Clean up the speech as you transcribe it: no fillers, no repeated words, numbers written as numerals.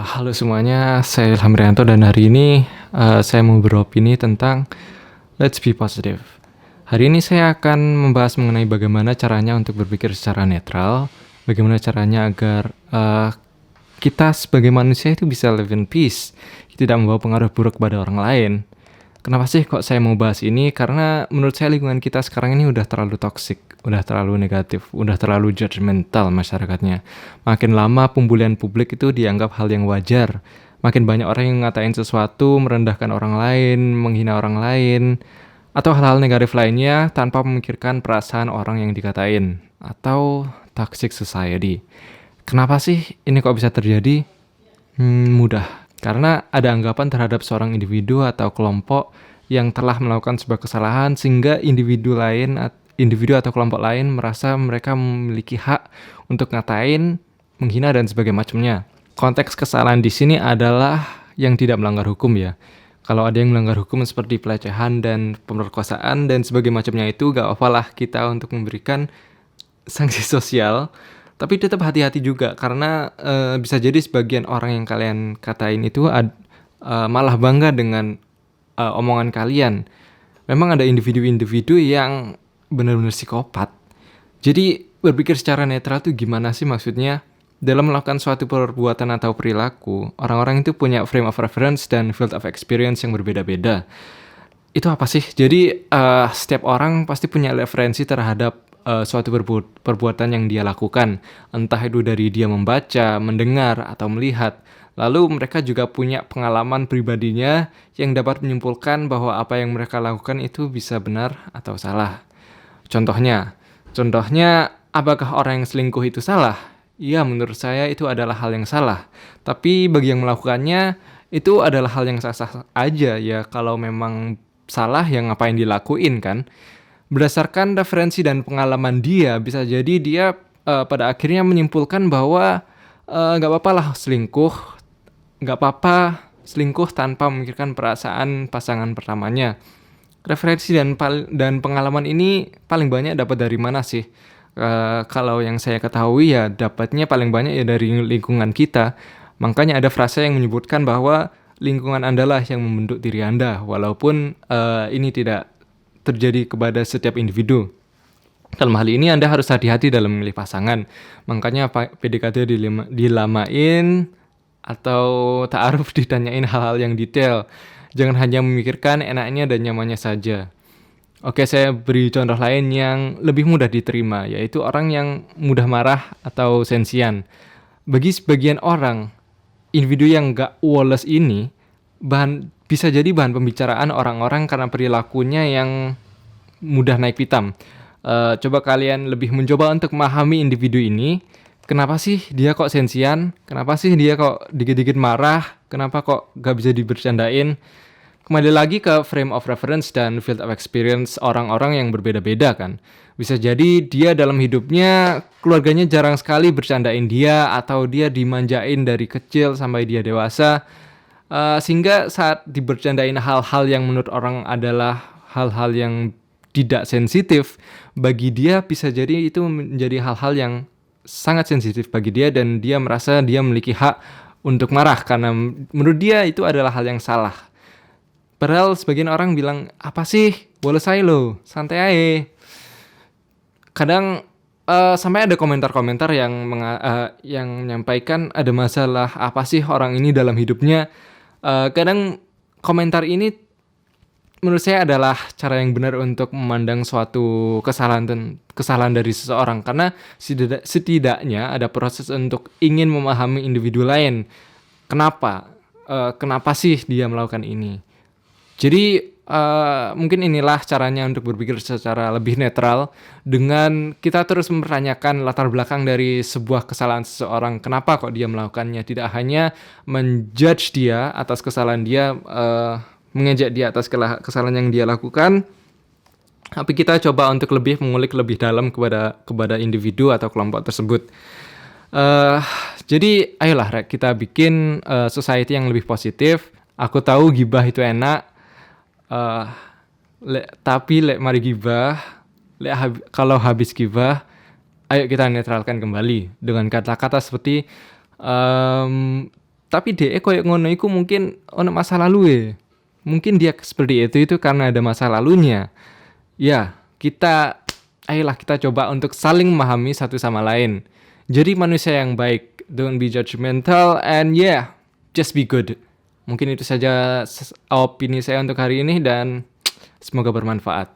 Halo semuanya, saya Ilham Rianto dan hari ini saya mau beropini tentang Let's Be Positive. Hari ini saya akan membahas mengenai bagaimana caranya untuk berpikir secara netral, bagaimana caranya agar kita sebagai manusia itu bisa live in peace, tidak membawa pengaruh buruk pada orang lain. Kenapa sih kok saya mau bahas ini? Karena menurut saya lingkungan kita sekarang ini udah terlalu toksik, udah terlalu negatif, udah terlalu judgmental masyarakatnya. Makin lama pembulian publik itu dianggap hal yang wajar. Makin banyak orang yang ngatain sesuatu, merendahkan orang lain, menghina orang lain, atau hal-hal negatif lainnya tanpa memikirkan perasaan orang yang dikatain. Atau toxic society. Kenapa sih ini kok bisa terjadi? Mudah. Karena ada anggapan terhadap seorang individu atau kelompok yang telah melakukan sebuah kesalahan sehingga individu atau kelompok lain merasa mereka memiliki hak untuk ngatain, menghina dan sebagainya macamnya. Konteks kesalahan di sini adalah yang tidak melanggar hukum ya. Kalau ada yang melanggar hukum seperti pelecehan dan pemerkosaan dan sebagainya macamnya itu gak apa-apa lah kita untuk memberikan sanksi sosial. Tapi tetap hati-hati juga karena bisa jadi sebagian orang yang kalian katain itu malah bangga dengan omongan kalian. Memang ada individu-individu yang benar-benar psikopat. Jadi berpikir secara netral tuh gimana sih maksudnya? Dalam melakukan suatu perbuatan atau perilaku, orang-orang itu punya frame of reference dan field of experience yang berbeda-beda. Itu apa sih? Jadi setiap orang pasti punya referensi terhadap suatu perbuatan yang dia lakukan. Entah itu dari dia membaca, mendengar, atau melihat. Lalu mereka juga punya pengalaman pribadinya yang dapat menyimpulkan bahwa apa yang mereka lakukan itu bisa benar atau salah. Contohnya, apakah orang yang selingkuh itu salah? Ya, menurut saya itu adalah hal yang salah. Tapi bagi yang melakukannya, itu adalah hal yang sah-sah aja ya. Kalau memang salah, ya ngapain dilakuin kan? Berdasarkan referensi dan pengalaman dia, bisa jadi dia pada akhirnya menyimpulkan bahwa nggak apa-apa lah selingkuh, nggak apa-apa selingkuh tanpa memikirkan perasaan pasangan pertamanya. Referensi dan pengalaman ini paling banyak dapat dari mana sih? Kalau yang saya ketahui ya dapatnya paling banyak ya dari lingkungan kita. Makanya ada frase yang menyebutkan bahwa lingkungan Anda lah yang membentuk diri Anda, walaupun ini tidak terjadi kepada setiap individu. Dalam hal ini Anda harus hati-hati dalam memilih pasangan. Makanya PDKT dilamain atau ta'aruf ditanyain hal-hal yang detail. Jangan hanya memikirkan enaknya dan nyamannya saja. Oke, saya beri contoh lain yang lebih mudah diterima, yaitu orang yang mudah marah atau sensian. Bagi sebagian orang, individu yang gak woles ini bisa jadi bahan pembicaraan orang-orang karena perilakunya yang mudah naik pitam. Coba kalian lebih mencoba untuk memahami individu ini. Kenapa sih dia kok sensian? Kenapa sih dia kok dikit-dikit marah? Kenapa kok gak bisa dibercandain? Kembali lagi ke frame of reference dan field of experience orang-orang yang berbeda-beda kan. Bisa jadi dia dalam hidupnya, keluarganya jarang sekali bercandain dia, atau dia dimanjain dari kecil sampai dia dewasa. Sehingga saat dibercandain hal-hal yang menurut orang adalah hal-hal yang tidak sensitif, bagi dia bisa jadi itu menjadi hal-hal yang sangat sensitif bagi dia dan dia merasa dia memiliki hak untuk marah karena menurut dia itu adalah hal yang salah. Padahal sebagian orang bilang, apa sih? Boleh saya lo, santai aja. Kadang sampai ada komentar-komentar yang menyampaikan ada masalah apa sih orang ini dalam hidupnya. Kadang komentar ini menurut saya adalah cara yang benar untuk memandang suatu kesalahan dari seseorang. Karena setidaknya ada proses untuk ingin memahami individu lain. Kenapa sih dia melakukan ini? Jadi mungkin inilah caranya untuk berpikir secara lebih netral dengan kita terus mempertanyakan latar belakang dari sebuah kesalahan seseorang. Kenapa kok dia melakukannya? Tidak hanya menjudge dia atas kesalahan dia, mengejek dia atas kesalahan yang dia lakukan, tapi kita coba untuk lebih mengulik lebih dalam kepada individu atau kelompok tersebut. Jadi ayolah kita bikin society yang lebih positif. Aku tahu gibah itu enak. Tapi mari gibah, kalau habis gibah, ayo kita netralkan kembali dengan kata-kata seperti Tapi dhek koyo ngono iku mungkin ono masa lalu mungkin dia seperti itu karena ada masa lalunya. Ya, ayolah kita coba untuk saling memahami satu sama lain. Jadi manusia yang baik, don't be judgmental and yeah, just be good. Mungkin itu saja opini saya untuk hari ini dan semoga bermanfaat.